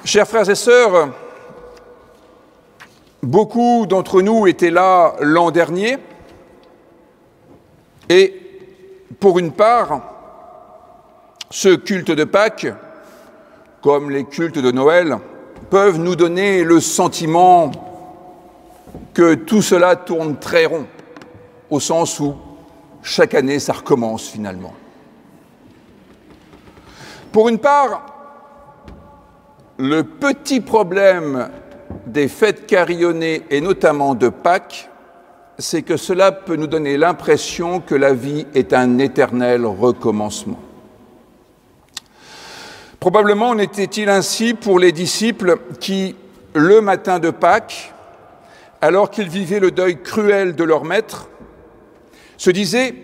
Chers frères et sœurs, beaucoup d'entre nous étaient là l'an dernier et pour une part, ce culte de Pâques, comme les cultes de Noël, peuvent nous donner le sentiment que tout cela tourne très rond, au sens où chaque année ça recommence finalement. Pour une part, le petit problème des fêtes carillonnées et notamment de Pâques, c'est que cela peut nous donner l'impression que la vie est un éternel recommencement. Probablement en était-il ainsi pour les disciples qui, le matin de Pâques, alors qu'ils vivaient le deuil cruel de leur maître, se disaient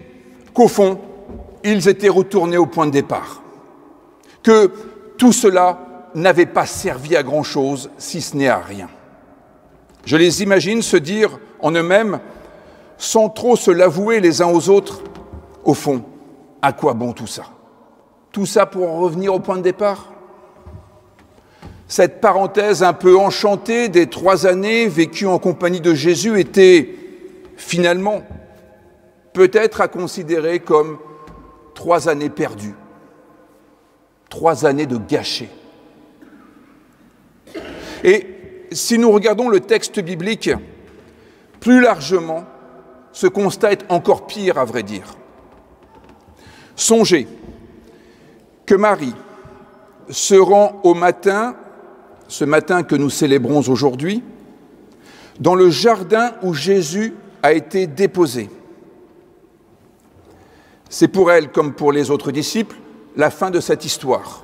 qu'au fond, ils étaient retournés au point de départ, que tout cela n'avait pas servi à grand-chose, si ce n'est à rien. Je les imagine se dire en eux-mêmes, sans trop se l'avouer les uns aux autres, au fond, à quoi bon tout ça? Tout ça pour en revenir au point de départ? Cette parenthèse un peu enchantée des 3 années vécues en compagnie de Jésus était finalement peut-être à considérer comme 3 années perdues, 3 années de gâchées. Et si nous regardons le texte biblique, plus largement, ce constat est encore pire, à vrai dire. Songez que Marie se rend au matin, ce matin que nous célébrons aujourd'hui, dans le jardin où Jésus a été déposé. C'est pour elle, comme pour les autres disciples, la fin de cette histoire.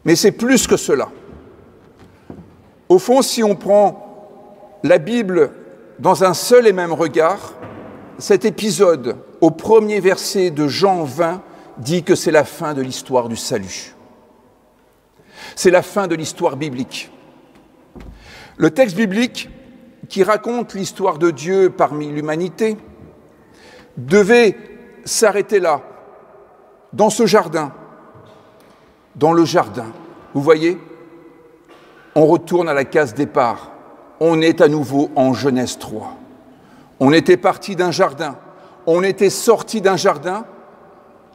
Mais c'est plus que cela. Au fond, si on prend la Bible dans un seul et même regard, cet épisode, au premier verset de Jean 20, dit que c'est la fin de l'histoire du salut. C'est la fin de l'histoire biblique. Le texte biblique, qui raconte l'histoire de Dieu parmi l'humanité, devait s'arrêter là, dans ce jardin, dans le jardin. Vous voyez ? On retourne à la case départ. On est à nouveau en Genèse 3. On était parti d'un jardin, on était sorti d'un jardin,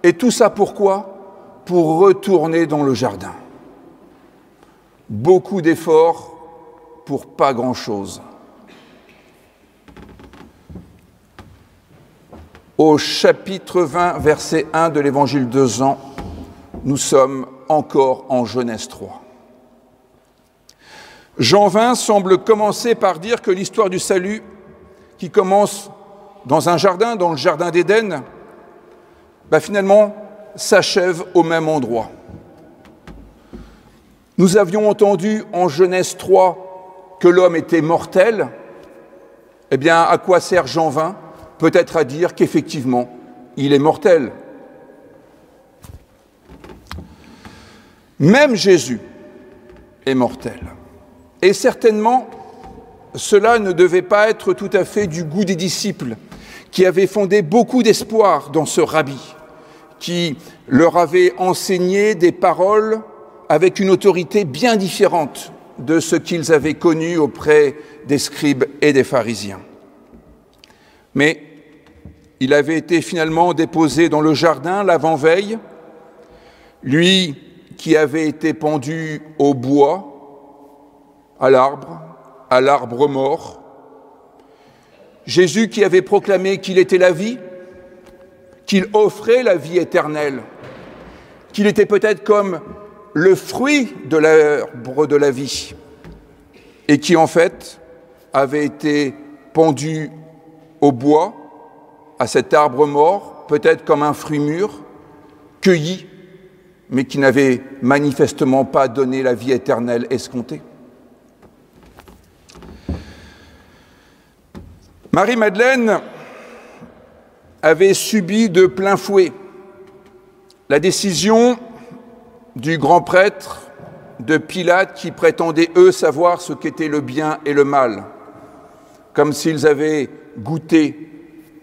et tout ça pourquoi? Pour retourner dans le jardin. Beaucoup d'efforts pour pas grand-chose. Au chapitre 20, verset 1 de l'évangile de Jean, nous sommes encore en Genèse 3. Jean 20 semble commencer par dire que l'histoire du salut, qui commence dans un jardin, dans le jardin d'Éden, finalement s'achève au même endroit. Nous avions entendu en Genèse 3 que l'homme était mortel. Eh bien, à quoi sert Jean 20? Peut-être à dire qu'effectivement, il est mortel. Même Jésus est mortel. Et certainement, cela ne devait pas être tout à fait du goût des disciples, qui avaient fondé beaucoup d'espoir dans ce rabbi, qui leur avait enseigné des paroles avec une autorité bien différente de ce qu'ils avaient connu auprès des scribes et des pharisiens. Mais il avait été finalement déposé dans le jardin l'avant-veille, lui qui avait été pendu au bois, à l'arbre mort. Jésus qui avait proclamé qu'il était la vie, qu'il offrait la vie éternelle, qu'il était peut-être comme le fruit de l'arbre de la vie, et qui en fait avait été pendu au bois, à cet arbre mort, peut-être comme un fruit mûr, cueilli, mais qui n'avait manifestement pas donné la vie éternelle escomptée. Marie-Madeleine avait subi de plein fouet la décision du grand prêtre, de Pilate, qui prétendaient, eux, savoir ce qu'était le bien et le mal, comme s'ils avaient goûté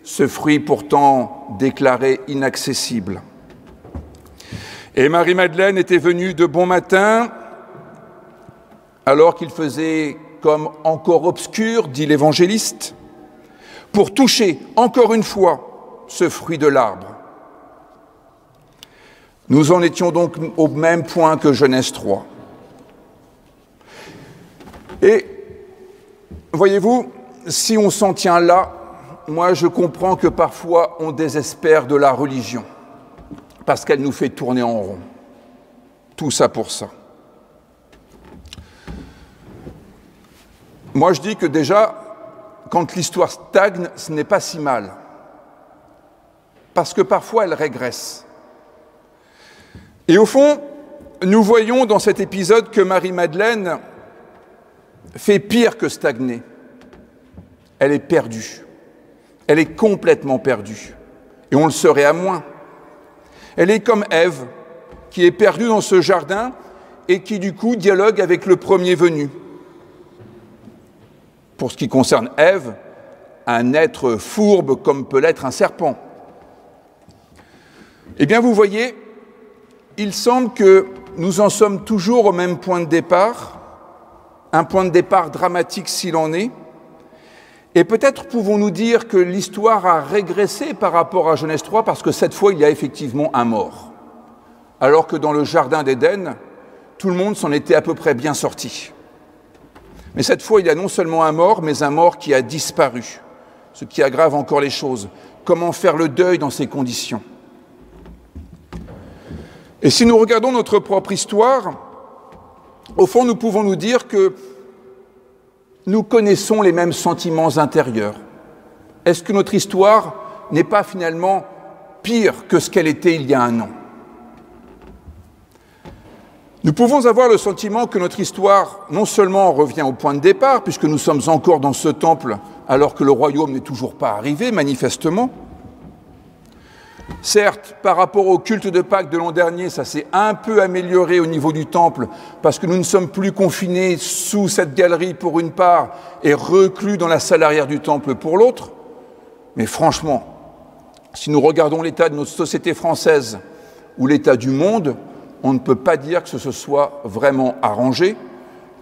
ce fruit pourtant déclaré inaccessible. Et Marie-Madeleine était venue de bon matin alors qu'il faisait comme encore obscur, dit l'évangéliste, pour toucher encore une fois ce fruit de l'arbre. Nous en étions donc au même point que Genèse 3. Et voyez-vous, si on s'en tient là, moi je comprends que parfois on désespère de la religion, parce qu'elle nous fait tourner en rond. Tout ça pour ça. Moi je dis que déjà, quand l'histoire stagne, ce n'est pas si mal, parce que parfois elle régresse. Et au fond, nous voyons dans cet épisode que Marie-Madeleine fait pire que stagner. Elle est perdue. Elle est complètement perdue. Et on le serait à moins. Elle est comme Ève, qui est perdue dans ce jardin et qui du coup dialogue avec le premier venu. Pour ce qui concerne Ève, un être fourbe comme peut l'être un serpent. Eh bien, vous voyez, il semble que nous en sommes toujours au même point de départ, un point de départ dramatique s'il en est, et peut-être pouvons-nous dire que l'histoire a régressé par rapport à Genèse 3 parce que cette fois il y a effectivement un mort, alors que dans le jardin d'Éden, tout le monde s'en était à peu près bien sorti. Mais cette fois il y a non seulement un mort, mais un mort qui a disparu, ce qui aggrave encore les choses. Comment faire le deuil dans ces conditions ? Et si nous regardons notre propre histoire, au fond, nous pouvons nous dire que nous connaissons les mêmes sentiments intérieurs. Est-ce que notre histoire n'est pas finalement pire que ce qu'elle était il y a un an ? Nous pouvons avoir le sentiment que notre histoire non seulement revient au point de départ, puisque nous sommes encore dans ce temple alors que le royaume n'est toujours pas arrivé, manifestement. Certes, par rapport au culte de Pâques de l'an dernier, ça s'est un peu amélioré au niveau du temple, parce que nous ne sommes plus confinés sous cette galerie pour une part et reclus dans la salle arrière du temple pour l'autre. Mais franchement, si nous regardons l'état de notre société française ou l'état du monde, on ne peut pas dire que ce se soit vraiment arrangé,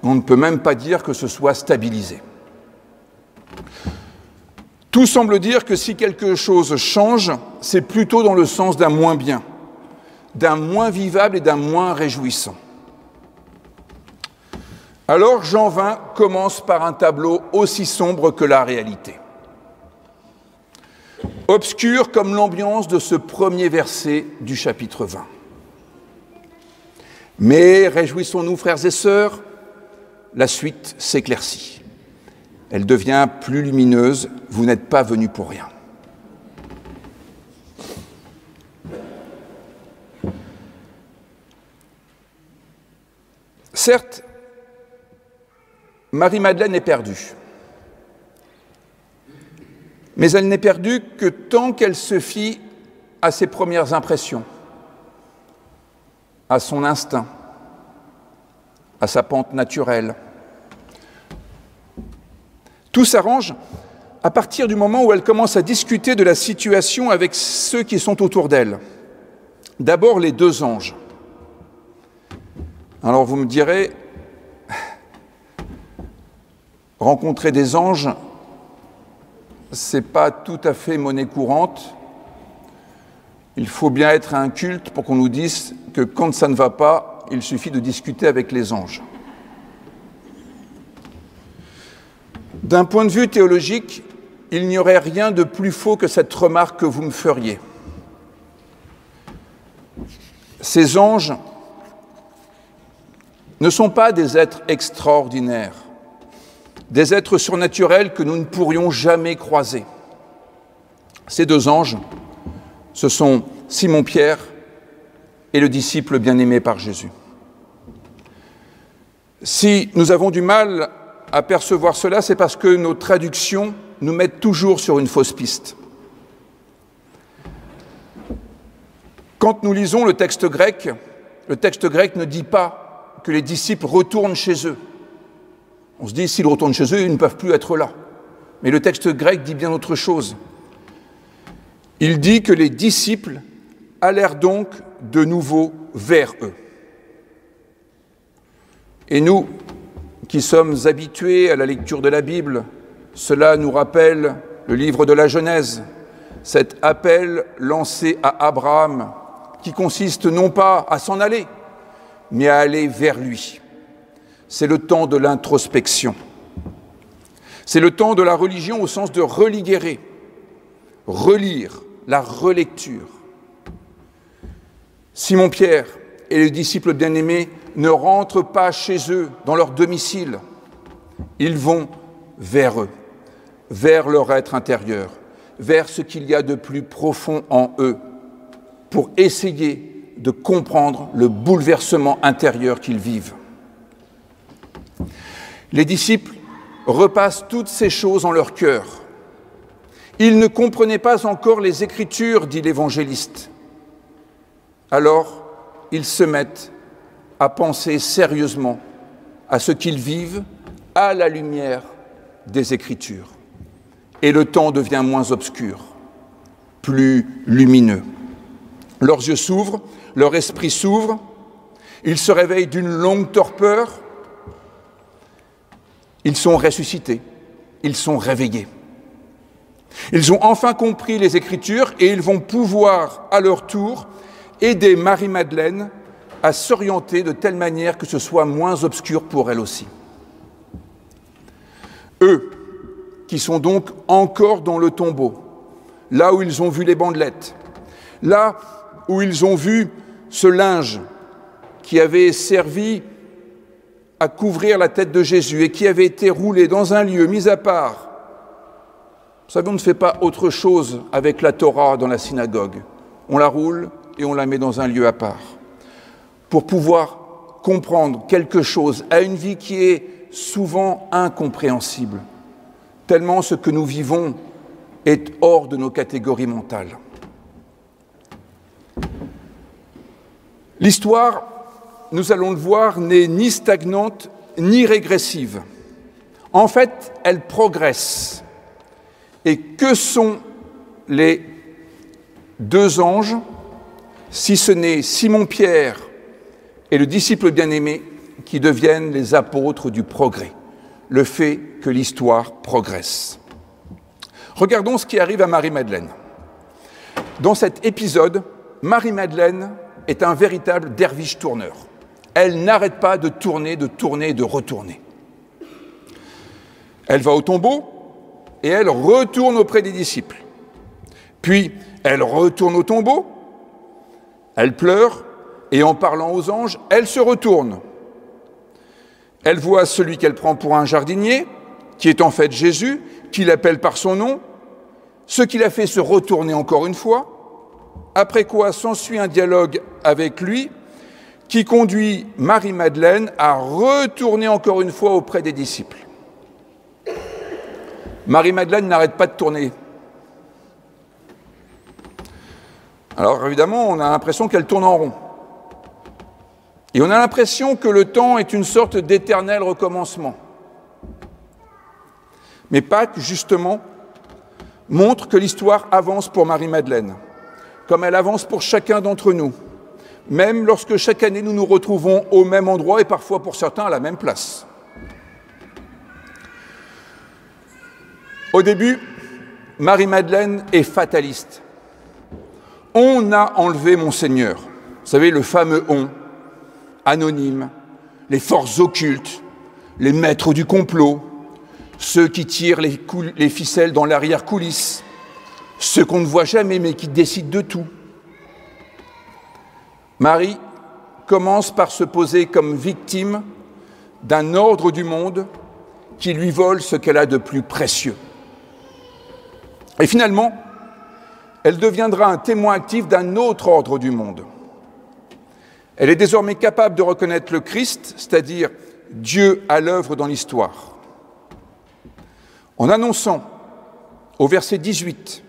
on ne peut même pas dire que ce soit stabilisé. Tout semble dire que si quelque chose change, c'est plutôt dans le sens d'un moins bien, d'un moins vivable et d'un moins réjouissant. Alors Jean 20 commence par un tableau aussi sombre que la réalité. Obscur comme l'ambiance de ce premier verset du chapitre 20. Mais réjouissons-nous, frères et sœurs, la suite s'éclaircit. Elle devient plus lumineuse, vous n'êtes pas venus pour rien. Certes, Marie-Madeleine est perdue. Mais elle n'est perdue que tant qu'elle se fie à ses premières impressions, à son instinct, à sa pente naturelle. Tout s'arrange à partir du moment où elle commence à discuter de la situation avec ceux qui sont autour d'elle. D'abord, les deux anges. Alors vous me direz, rencontrer des anges, c'est pas tout à fait monnaie courante. Il faut bien être à un culte pour qu'on nous dise que quand ça ne va pas, il suffit de discuter avec les anges. D'un point de vue théologique, il n'y aurait rien de plus faux que cette remarque que vous me feriez. Ces anges ne sont pas des êtres extraordinaires, des êtres surnaturels que nous ne pourrions jamais croiser. Ces deux anges, ce sont Simon-Pierre et le disciple bien-aimé par Jésus. Si nous avons du mal à percevoir cela, c'est parce que nos traductions nous mettent toujours sur une fausse piste. Quand nous lisons le texte grec ne dit pas que les disciples retournent chez eux. On se dit, s'ils retournent chez eux, ils ne peuvent plus être là. Mais le texte grec dit bien autre chose. Il dit que les disciples allèrent donc de nouveau vers eux. Et nous, qui sommes habitués à la lecture de la Bible, cela nous rappelle le livre de la Genèse, cet appel lancé à Abraham, qui consiste non pas à s'en aller, mais à aller vers lui. C'est le temps de l'introspection. C'est le temps de la religion au sens de religuérer, relire, la relecture. Simon-Pierre et les disciples bien-aimés ne rentrent pas chez eux, dans leur domicile. Ils vont vers eux, vers leur être intérieur, vers ce qu'il y a de plus profond en eux, pour essayer de comprendre le bouleversement intérieur qu'ils vivent. Les disciples repassent toutes ces choses en leur cœur. Ils ne comprenaient pas encore les Écritures, dit l'Évangéliste. Alors, ils se mettent à penser sérieusement à ce qu'ils vivent à la lumière des Écritures. Et le temps devient moins obscur, plus lumineux. Leurs yeux s'ouvrent, leur esprit s'ouvre, ils se réveillent d'une longue torpeur, ils sont ressuscités, ils sont réveillés. Ils ont enfin compris les Écritures et ils vont pouvoir, à leur tour, aider Marie-Madeleine à s'orienter de telle manière que ce soit moins obscur pour elle aussi. Eux, qui sont donc encore dans le tombeau, là où ils ont vu les bandelettes, là où ils ont vu ce linge qui avait servi à couvrir la tête de Jésus et qui avait été roulé dans un lieu mis à part. Vous savez, on ne fait pas autre chose avec la Torah dans la synagogue. On la roule et on la met dans un lieu à part. Pour pouvoir comprendre quelque chose à une vie qui est souvent incompréhensible, tellement ce que nous vivons est hors de nos catégories mentales. L'histoire, nous allons le voir, n'est ni stagnante ni régressive. En fait, elle progresse. Et que sont les deux anges, si ce n'est Simon-Pierre et le disciple bien-aimé qui deviennent les apôtres du progrès, le fait que l'histoire progresse. Regardons ce qui arrive à Marie-Madeleine. Dans cet épisode, Marie-Madeleine est un véritable derviche tourneur. Elle n'arrête pas de tourner, de retourner. Elle va au tombeau et elle retourne auprès des disciples. Puis, elle retourne au tombeau, elle pleure, et en parlant aux anges, elle se retourne. Elle voit celui qu'elle prend pour un jardinier, qui est en fait Jésus, qui l'appelle par son nom, ce qui l'a fait se retourner encore une fois, après quoi s'ensuit un dialogue avec lui, qui conduit Marie-Madeleine à retourner encore une fois auprès des disciples. Marie-Madeleine n'arrête pas de tourner. Alors évidemment, on a l'impression qu'elle tourne en rond. Et on a l'impression que le temps est une sorte d'éternel recommencement. Mais Pâques, justement, montre que l'histoire avance pour Marie-Madeleine, comme elle avance pour chacun d'entre nous, même lorsque chaque année nous nous retrouvons au même endroit et parfois pour certains à la même place. Au début, Marie-Madeleine est fataliste. On a enlevé mon Seigneur. Vous savez, le fameux « on », anonyme, les forces occultes, les maîtres du complot, ceux qui tirent les ficelles dans l'arrière-coulisse, ceux qu'on ne voit jamais mais qui décident de tout. Marie commence par se poser comme victime d'un ordre du monde qui lui vole ce qu'elle a de plus précieux. Et finalement, elle deviendra un témoin actif d'un autre ordre du monde. Elle est désormais capable de reconnaître le Christ, c'est-à-dire Dieu à l'œuvre dans l'histoire. En annonçant au verset 18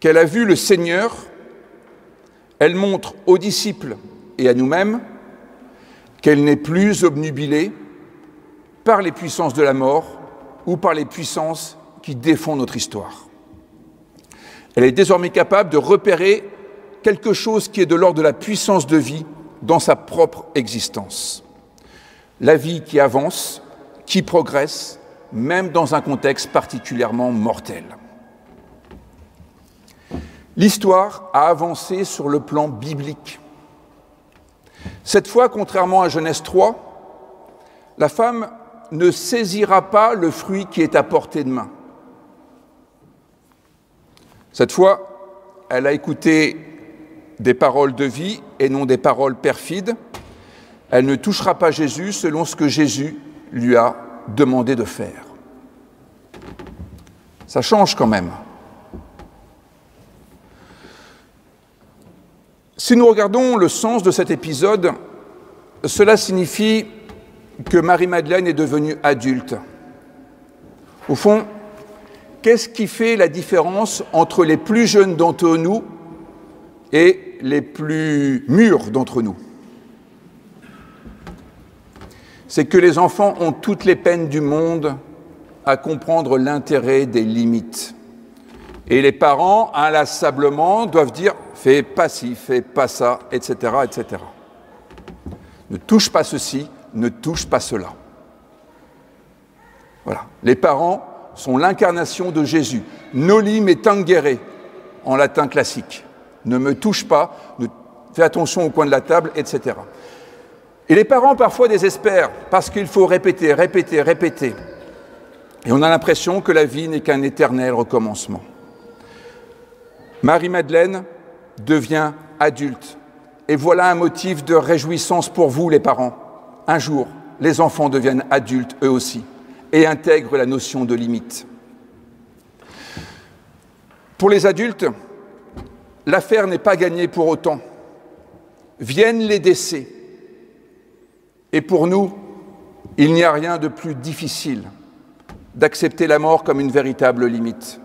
qu'elle a vu le Seigneur, elle montre aux disciples et à nous-mêmes qu'elle n'est plus obnubilée par les puissances de la mort ou par les puissances qui défont notre histoire. Elle est désormais capable de repérer quelque chose qui est de l'ordre de la puissance de vie dans sa propre existence. la vie qui avance, qui progresse, même dans un contexte particulièrement mortel. L'histoire a avancé sur le plan biblique. Cette fois, contrairement à Genèse 3, la femme ne saisira pas le fruit qui est à portée de main. Cette fois, elle a écouté des paroles de vie et non des paroles perfides. Elle ne touchera pas Jésus selon ce que Jésus lui a demandé de faire. Ça change quand même. Si nous regardons le sens de cet épisode, cela signifie que Marie-Madeleine est devenue adulte. Au fond, qu'est-ce qui fait la différence entre les plus jeunes d'entre nous et les plus mûrs d'entre nous? C'est que les enfants ont toutes les peines du monde à comprendre l'intérêt des limites. Et les parents, inlassablement, doivent dire « fais pas ci, fais pas ça, etc. etc. » Ne touche pas ceci, ne touche pas cela. Voilà. Les parents sont l'incarnation de Jésus. Noli me tangere, en latin classique. Ne me touche pas, fais attention au coin de la table, etc. Et les parents parfois désespèrent parce qu'il faut répéter, répéter, répéter. Et on a l'impression que la vie n'est qu'un éternel recommencement. Marie-Madeleine devient adulte. Et voilà un motif de réjouissance pour vous, les parents. Un jour, les enfants deviennent adultes eux aussi et intègrent la notion de limite. Pour les adultes, l'affaire n'est pas gagnée pour autant. Viennent les décès. Et pour nous, il n'y a rien de plus difficile d'accepter la mort comme une véritable limite.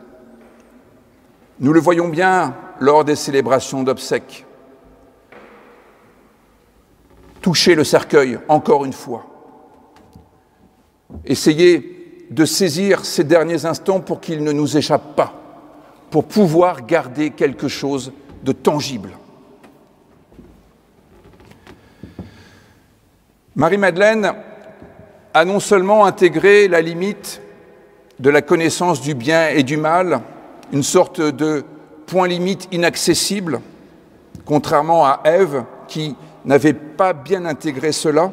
Nous le voyons bien lors des célébrations d'obsèques. Toucher le cercueil, encore une fois. Essayez de saisir ces derniers instants pour qu'ils ne nous échappent pas, pour pouvoir garder quelque chose de tangible. Marie-Madeleine a non seulement intégré la limite de la connaissance du bien et du mal, une sorte de point limite inaccessible, contrairement à Ève qui n'avait pas bien intégré cela,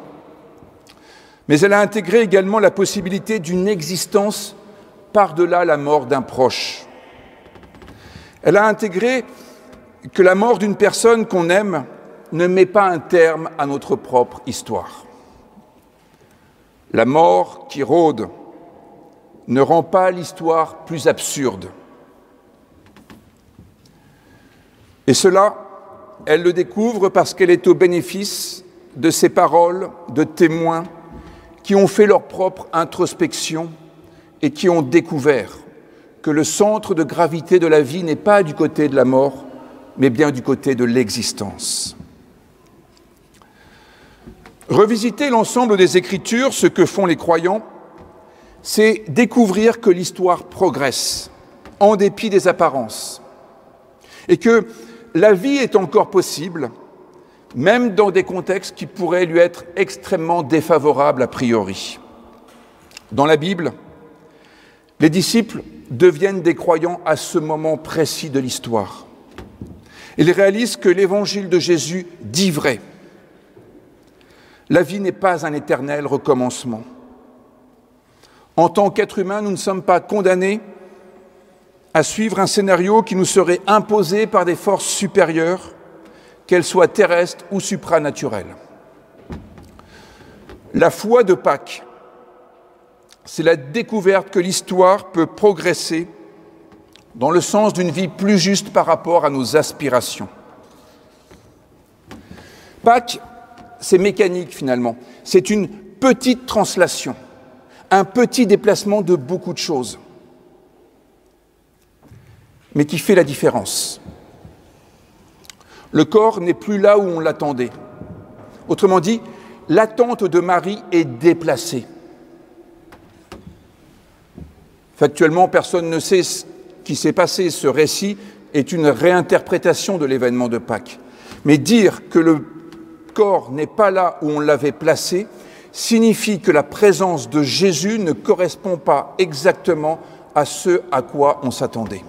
mais elle a intégré également la possibilité d'une existence par-delà la mort d'un proche. Elle a intégré que la mort d'une personne qu'on aime ne met pas un terme à notre propre histoire. La mort qui rôde ne rend pas l'histoire plus absurde. Et cela, elle le découvre parce qu'elle est au bénéfice de ces paroles de témoins qui ont fait leur propre introspection et qui ont découvert que le centre de gravité de la vie n'est pas du côté de la mort, mais bien du côté de l'existence. Revisiter l'ensemble des Écritures, ce que font les croyants, c'est découvrir que l'histoire progresse, en dépit des apparences, et que la vie est encore possible, même dans des contextes qui pourraient lui être extrêmement défavorables a priori. Dans la Bible, les disciples deviennent des croyants à ce moment précis de l'histoire. Ils réalisent que l'évangile de Jésus dit vrai. La vie n'est pas un éternel recommencement. En tant qu'être humain, nous ne sommes pas condamnés à suivre un scénario qui nous serait imposé par des forces supérieures, qu'elles soient terrestres ou supranaturelles. La foi de Pâques, c'est la découverte que l'histoire peut progresser dans le sens d'une vie plus juste par rapport à nos aspirations. Pâques, c'est mécanique finalement. C'est une petite translation, un petit déplacement de beaucoup de choses, mais qui fait la différence. Le corps n'est plus là où on l'attendait. Autrement dit, l'attente de Marie est déplacée. Factuellement, personne ne sait ce qui s'est passé. Ce récit est une réinterprétation de l'événement de Pâques. Mais dire que le corps n'est pas là où on l'avait placé signifie que la présence de Jésus ne correspond pas exactement à ce à quoi on s'attendait.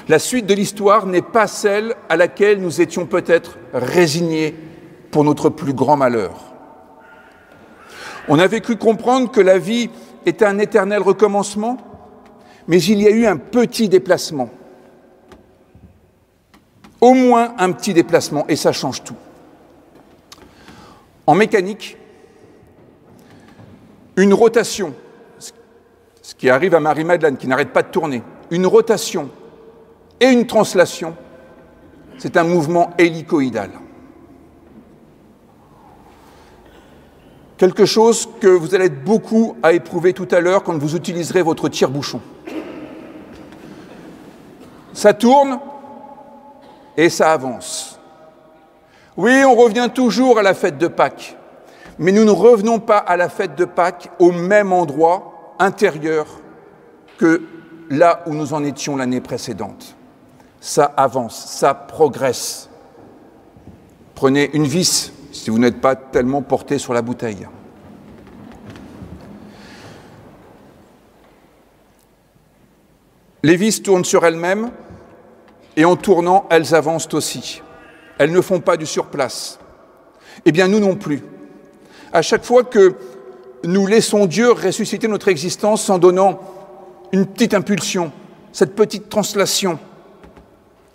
La suite de l'histoire n'est pas celle à laquelle nous étions peut-être résignés pour notre plus grand malheur. On avait cru comprendre que la vie était un éternel recommencement, mais il y a eu un petit déplacement. Au moins un petit déplacement, et ça change tout. En mécanique, une rotation, ce qui arrive à Marie-Madeleine, qui n'arrête pas de tourner, une rotation et une translation, c'est un mouvement hélicoïdal. Quelque chose que vous allez être beaucoup à éprouver tout à l'heure quand vous utiliserez votre tire-bouchon. Ça tourne et ça avance. Oui, on revient toujours à la fête de Pâques, mais nous ne revenons pas à la fête de Pâques au même endroit intérieur que là où nous en étions l'année précédente. Ça avance, ça progresse. Prenez une vis, si vous n'êtes pas tellement porté sur la bouteille. Les vis tournent sur elles-mêmes et en tournant, elles avancent aussi. Elles ne font pas du surplace. Eh bien, nous non plus. À chaque fois que nous laissons Dieu ressusciter notre existence en donnant une petite impulsion, cette petite translation,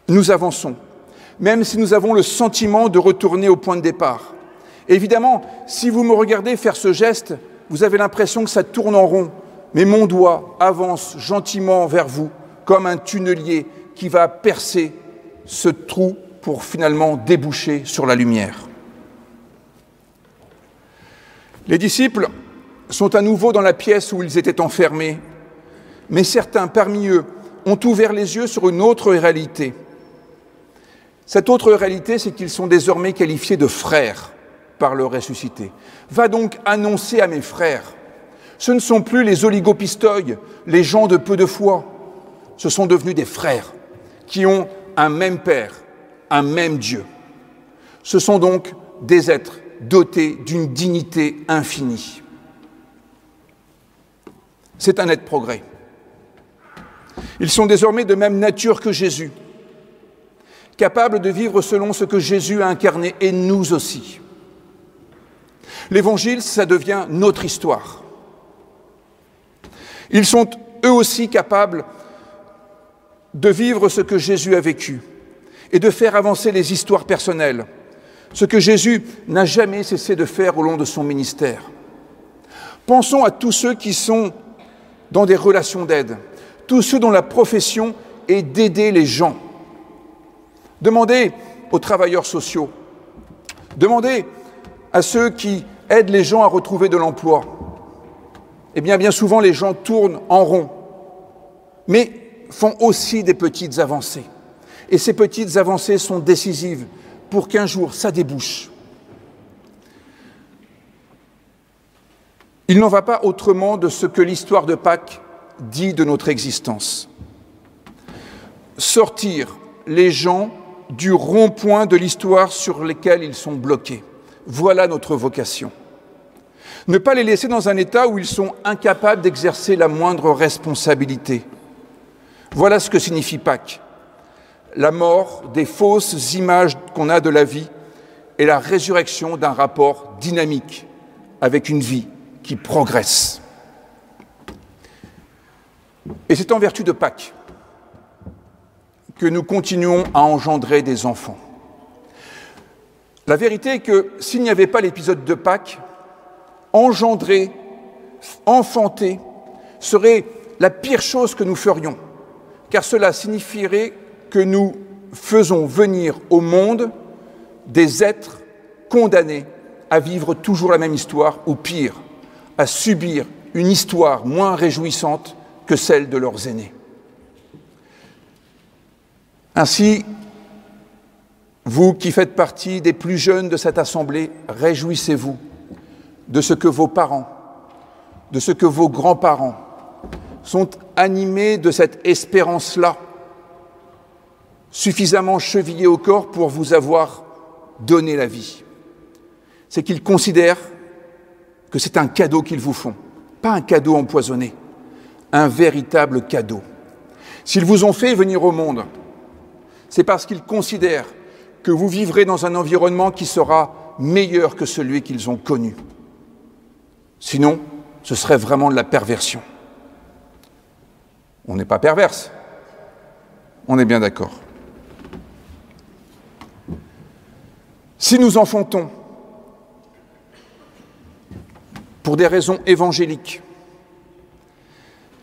nous avançons, même si nous avons le sentiment de retourner au point de départ. Évidemment, si vous me regardez faire ce geste, vous avez l'impression que ça tourne en rond, mais mon doigt avance gentiment vers vous, comme un tunnelier qui va percer ce trou pour finalement déboucher sur la lumière. Les disciples sont à nouveau dans la pièce où ils étaient enfermés, mais certains parmi eux ont ouvert les yeux sur une autre réalité. Cette autre réalité, c'est qu'ils sont désormais qualifiés de frères par le ressuscité. Va donc annoncer à mes frères. Ce ne sont plus les oligopistoi, les gens de peu de foi. Ce sont devenus des frères qui ont un même Père, un même Dieu. Ce sont donc des êtres dotés d'une dignité infinie. C'est un net progrès. Ils sont désormais de même nature que Jésus, capables de vivre selon ce que Jésus a incarné, et nous aussi. L'Évangile, ça devient notre histoire. Ils sont eux aussi capables de vivre ce que Jésus a vécu et de faire avancer les histoires personnelles, ce que Jésus n'a jamais cessé de faire au long de son ministère. Pensons à tous ceux qui sont dans des relations d'aide, tous ceux dont la profession est d'aider les gens. Demandez aux travailleurs sociaux, demandez à ceux qui aident les gens à retrouver de l'emploi. Eh bien souvent, les gens tournent en rond, mais font aussi des petites avancées. Et ces petites avancées sont décisives pour qu'un jour, ça débouche. Il n'en va pas autrement de ce que l'histoire de Pâques dit de notre existence. Sortir les gens du rond-point de l'histoire sur lequel ils sont bloqués. Voilà notre vocation. Ne pas les laisser dans un état où ils sont incapables d'exercer la moindre responsabilité. Voilà ce que signifie Pâques. La mort des fausses images qu'on a de la vie et la résurrection d'un rapport dynamique avec une vie qui progresse. Et c'est en vertu de Pâques que nous continuons à engendrer des enfants. La vérité est que s'il n'y avait pas l'épisode de Pâques, engendrer, enfanter, serait la pire chose que nous ferions, car cela signifierait que nous faisons venir au monde des êtres condamnés à vivre toujours la même histoire, ou pire, à subir une histoire moins réjouissante que celle de leurs aînés. Ainsi, vous qui faites partie des plus jeunes de cette assemblée, réjouissez-vous de ce que vos parents, de ce que vos grands-parents sont animés de cette espérance-là, suffisamment chevillés au corps pour vous avoir donné la vie. C'est qu'ils considèrent que c'est un cadeau qu'ils vous font, pas un cadeau empoisonné, un véritable cadeau. S'ils vous ont fait venir au monde, c'est parce qu'ils considèrent que vous vivrez dans un environnement qui sera meilleur que celui qu'ils ont connu. Sinon, ce serait vraiment de la perversion. On n'est pas perverse, on est bien d'accord. Si nous enfantons pour des raisons évangéliques,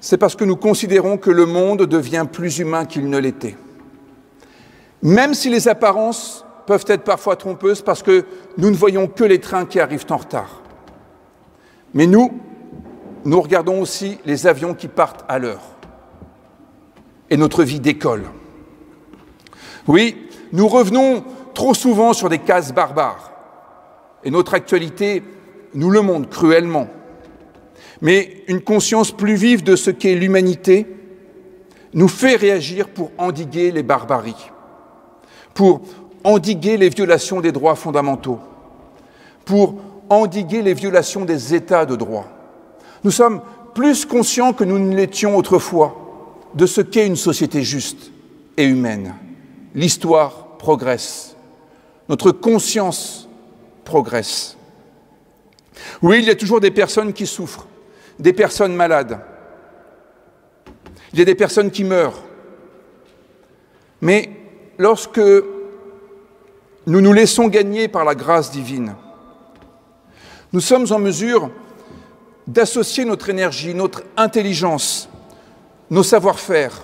c'est parce que nous considérons que le monde devient plus humain qu'il ne l'était. Même si les apparences peuvent être parfois trompeuses parce que nous ne voyons que les trains qui arrivent en retard. Mais nous regardons aussi les avions qui partent à l'heure. Et notre vie décolle. Oui, nous revenons trop souvent sur des cases barbares. Et notre actualité nous le montre cruellement. Mais une conscience plus vive de ce qu'est l'humanité nous fait réagir pour endiguer les barbaries, pour endiguer les violations des droits fondamentaux, pour endiguer les violations des états de droit. Nous sommes plus conscients que nous ne l'étions autrefois de ce qu'est une société juste et humaine. L'histoire progresse, notre conscience progresse. Oui, il y a toujours des personnes qui souffrent, des personnes malades, il y a des personnes qui meurent. Mais lorsque nous nous laissons gagner par la grâce divine, nous sommes en mesure d'associer notre énergie, notre intelligence, nos savoir-faire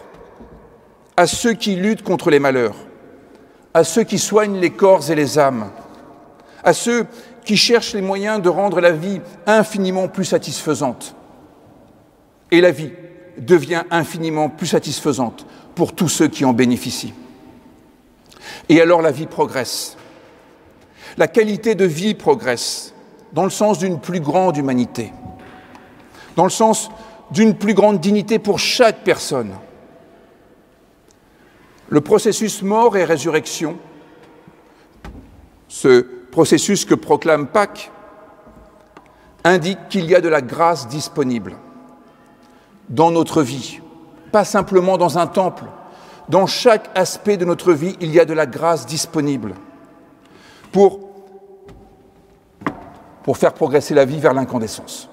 à ceux qui luttent contre les malheurs, à ceux qui soignent les corps et les âmes, à ceux qui cherchent les moyens de rendre la vie infiniment plus satisfaisante. Et la vie devient infiniment plus satisfaisante pour tous ceux qui en bénéficient. Et alors la vie progresse. La qualité de vie progresse dans le sens d'une plus grande humanité, dans le sens d'une plus grande dignité pour chaque personne. Le processus mort et résurrection, ce processus que proclame Pâques, indique qu'il y a de la grâce disponible dans notre vie, pas simplement dans un temple. Dans chaque aspect de notre vie, il y a de la grâce disponible pour faire progresser la vie vers l'incandescence.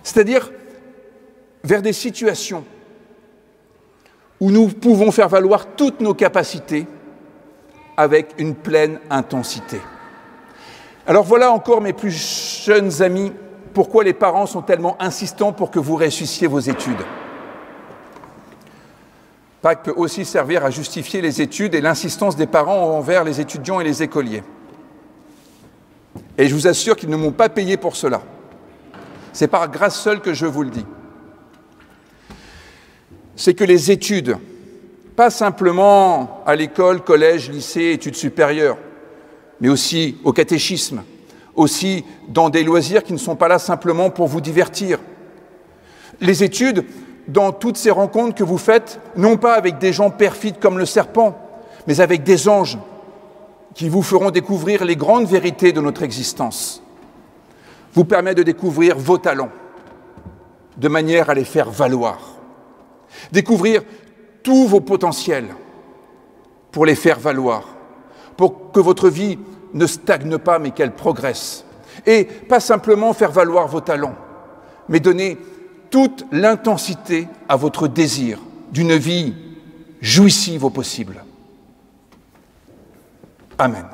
C'est-à-dire vers des situations où nous pouvons faire valoir toutes nos capacités avec une pleine intensité. Alors voilà encore, mes plus jeunes amis, pourquoi les parents sont tellement insistants pour que vous réussissiez vos études. Pâques peut aussi servir à justifier les études et l'insistance des parents envers les étudiants et les écoliers. Et je vous assure qu'ils ne m'ont pas payé pour cela. C'est par grâce seule que je vous le dis. C'est que les études, pas simplement à l'école, collège, lycée, études supérieures, mais aussi au catéchisme, aussi dans des loisirs qui ne sont pas là simplement pour vous divertir. Les études, dans toutes ces rencontres que vous faites, non pas avec des gens perfides comme le serpent, mais avec des anges qui vous feront découvrir les grandes vérités de notre existence, vous permet de découvrir vos talents, de manière à les faire valoir. Découvrir tous vos potentiels pour les faire valoir, pour que votre vie ne stagne pas, mais qu'elle progresse. Et pas simplement faire valoir vos talents, mais donner toute l'intensité à votre désir d'une vie jouissive au possible. Amen.